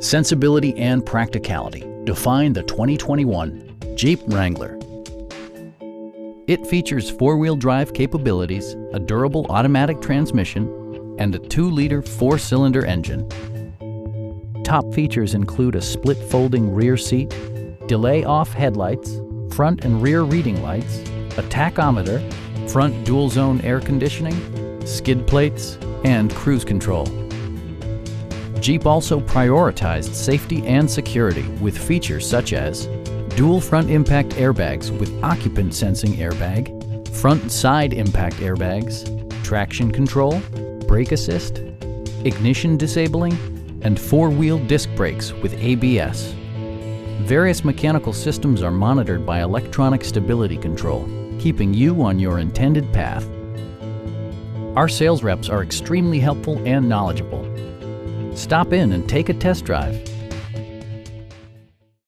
Sensibility and practicality define the 2021 Jeep Wrangler. It features four-wheel drive capabilities, a durable automatic transmission, and a 2-liter 4-cylinder engine. Top features include a split folding rear seat, delay-off headlights, front and rear reading lights, a tachometer, front dual-zone air conditioning, skid plates, and cruise control. Jeep also prioritized safety and security with features such as dual front impact airbags with occupant sensing airbag, front and side impact airbags, traction control, brake assist, ignition disabling, and 4-wheel disc brakes with ABS. Various mechanical systems are monitored by electronic stability control, keeping you on your intended path. Our sales reps are extremely helpful and knowledgeable. Stop in and take a test drive.